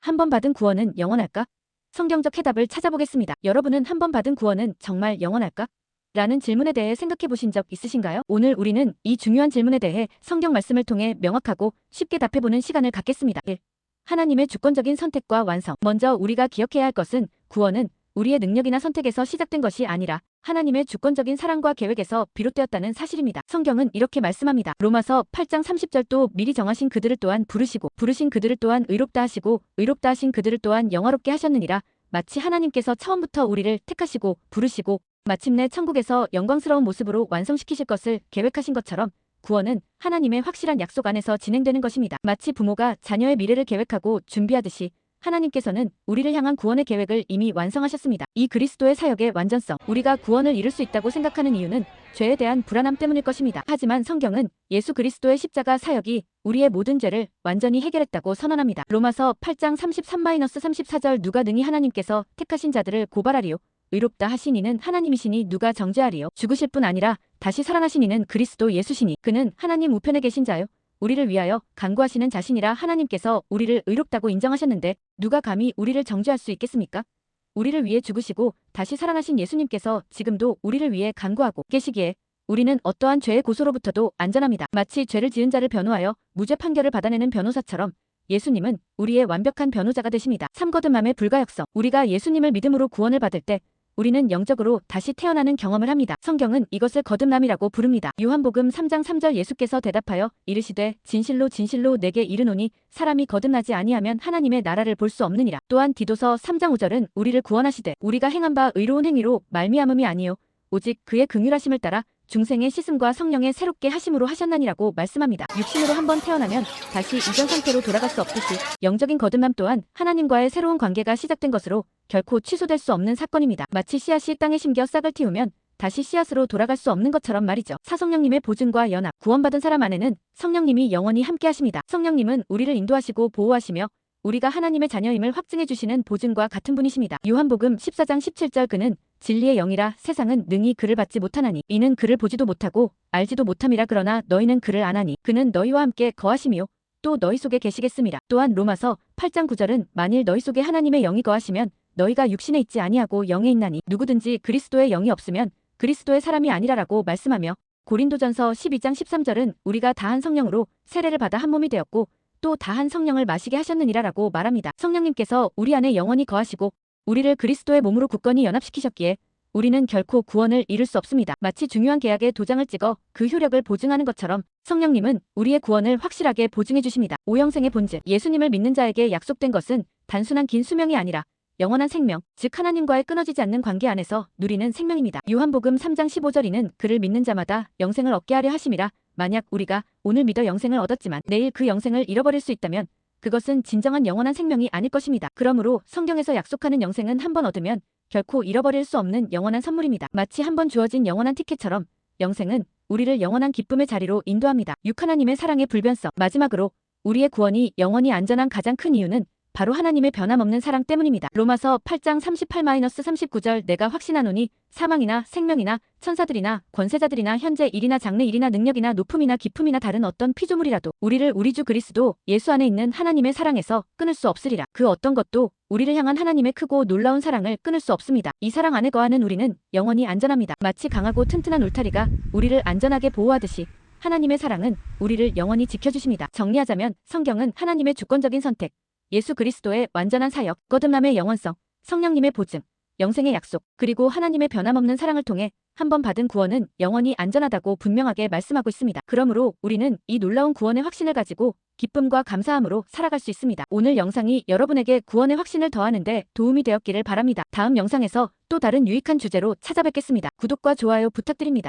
한 번 받은 구원은 영원할까? 성경적 해답을 찾아보겠습니다. 여러분은 한 번 받은 구원은 정말 영원할까? 라는 질문에 대해 생각해 보신 적 있으신가요? 오늘 우리는 이 중요한 질문에 대해 성경 말씀을 통해 명확하고 쉽게 답해보는 시간을 갖겠습니다. 1. 하나님의 주권적인 선택과 완성. 먼저 우리가 기억해야 할 것은 구원은 우리의 능력이나 선택에서 시작된 것이 아니라 하나님의 주권적인 사랑과 계획에서 비롯되었다는 사실입니다. 성경은 이렇게 말씀합니다. 로마서 8장 30절 또 미리 정하신 그들을 또한 부르시고 부르신 그들을 또한 의롭다 하시고 의롭다 하신 그들을 또한 영화롭게 하셨느니라. 마치 하나님께서 처음부터 우리를 택하시고 부르시고 마침내 천국에서 영광스러운 모습으로 완성시키실 것을 계획하신 것처럼 구원은 하나님의 확실한 약속 안에서 진행되는 것입니다. 마치 부모가 자녀의 미래를 계획하고 준비하듯이 하나님께서는 우리를 향한 구원의 계획을 이미 완성하셨습니다. 이 그리스도의 사역의 완전성, 우리가 구원을 이룰 수 있다고 생각하는 이유는 죄에 대한 불안함 때문일 것입니다. 하지만 성경은 예수 그리스도의 십자가 사역이 우리의 모든 죄를 완전히 해결했다고 선언합니다. 로마서 8장 33-34절 누가 능히 하나님께서 택하신 자들을 고발하리요? 의롭다 하신 이는 하나님이시니 누가 정죄하리요? 죽으실 뿐 아니라 다시 살아나신 이는 그리스도 예수시니 그는 하나님 우편에 계신 자요 우리를 위하여 간구하시는 자신이라. 하나님께서 우리를 의롭다고 인정하셨는데 누가 감히 우리를 정죄할 수 있겠습니까? 우리를 위해 죽으시고 다시 살아나신 예수님께서 지금도 우리를 위해 간구하고 계시기에 우리는 어떠한 죄의 고소로부터도 안전합니다. 마치 죄를 지은 자를 변호하여 무죄 판결을 받아내는 변호사처럼 예수님은 우리의 완벽한 변호자가 되십니다. 3. 거듭남의 불가역성. 우리가 예수님을 믿음으로 구원을 받을 때 우리는 영적으로 다시 태어나는 경험을 합니다. 성경은 이것을 거듭남이라고 부릅니다. 요한복음 3장 3절 예수께서 대답하여 이르시되 진실로 진실로 내게 이르노니 사람이 거듭나지 아니하면 하나님의 나라를 볼 수 없느니라. 또한 디도서 3장 5절은 우리를 구원하시되 우리가 행한 바 의로운 행위로 말미암음이 아니요 오직 그의 긍휼하심을 따라 중생의 씻음과 성령의 새롭게 하심으로 하셨나니라고 말씀합니다. 육신으로 한번 태어나면 다시 이전 상태로 돌아갈 수 없듯이 영적인 거듭남 또한 하나님과의 새로운 관계가 시작된 것으로 결코 취소될 수 없는 사건입니다. 마치 씨앗이 땅에 심겨 싹을 틔우면 다시 씨앗으로 돌아갈 수 없는 것처럼 말이죠. 사성령님의 보증과 연합. 구원받은 사람 안에는 성령님이 영원히 함께 하십니다. 성령님은 우리를 인도하시고 보호하시며 우리가 하나님의 자녀임을 확증해 주시는 보증과 같은 분이십니다. 요한복음 14장 17절 그는 진리의 영이라 세상은 능히 그를 받지 못하나니 이는 그를 보지도 못하고 알지도 못함이라. 그러나 너희는 그를 아나니 그는 너희와 함께 거하시며 또 너희 속에 계시겠음이라. 또한 로마서 8장 9절은 만일 너희 속에 하나님의 영이 거하시면 너희가 육신에 있지 아니하고 영에 있나니 누구든지 그리스도의 영이 없으면 그리스도의 사람이 아니라라고 말씀하며 고린도전서 12장 13절은 우리가 다한 성령으로 세례를 받아 한 몸이 되었고 또 다한 성령을 마시게 하셨느니라라고 말합니다. 성령님께서 우리 안에 영원히 거하시고 우리를 그리스도의 몸으로 굳건히 연합시키셨기에 우리는 결코 구원을 이룰 수 없습니다. 마치 중요한 계약에 도장을 찍어 그 효력을 보증하는 것처럼 성령님은 우리의 구원을 확실하게 보증해 주십니다. 오영생의 본질. 예수님을 믿는 자에게 약속된 것은 단순한 긴 수명이 아니라 영원한 생명, 즉 하나님과의 끊어지지 않는 관계 안에서 누리는 생명입니다. 요한복음 3장 15절 이는 그를 믿는 자마다 영생을 얻게 하려 하심이라. 만약 우리가 오늘 믿어 영생을 얻었지만 내일 그 영생을 잃어버릴 수 있다면 그것은 진정한 영원한 생명이 아닐 것입니다. 그러므로 성경에서 약속하는 영생은 한 번 얻으면 결코 잃어버릴 수 없는 영원한 선물입니다. 마치 한 번 주어진 영원한 티켓처럼 영생은 우리를 영원한 기쁨의 자리로 인도합니다. 6. 하나님의 사랑의 불변성. 마지막으로 우리의 구원이 영원히 안전한 가장 큰 이유는 바로 하나님의 변함없는 사랑 때문입니다. 로마서 8장 38-39절 내가 확신하노니 사망이나 생명이나 천사들이나 권세자들이나 현재 일이나 장래 일이나 능력이나 높음이나 깊음이나 다른 어떤 피조물이라도 우리를 우리 주 그리스도 예수 안에 있는 하나님의 사랑에서 끊을 수 없으리라. 그 어떤 것도 우리를 향한 하나님의 크고 놀라운 사랑을 끊을 수 없습니다. 이 사랑 안에 거하는 우리는 영원히 안전합니다. 마치 강하고 튼튼한 울타리가 우리를 안전하게 보호하듯이 하나님의 사랑은 우리를 영원히 지켜주십니다. 정리하자면 성경은 하나님의 주권적인 선택, 예수 그리스도의 완전한 사역, 거듭남의 영원성, 성령님의 보증, 영생의 약속, 그리고 하나님의 변함없는 사랑을 통해 한 번 받은 구원은 영원히 안전하다고 분명하게 말씀하고 있습니다. 그러므로 우리는 이 놀라운 구원의 확신을 가지고 기쁨과 감사함으로 살아갈 수 있습니다. 오늘 영상이 여러분에게 구원의 확신을 더하는데 도움이 되었기를 바랍니다. 다음 영상에서 또 다른 유익한 주제로 찾아뵙겠습니다. 구독과 좋아요 부탁드립니다.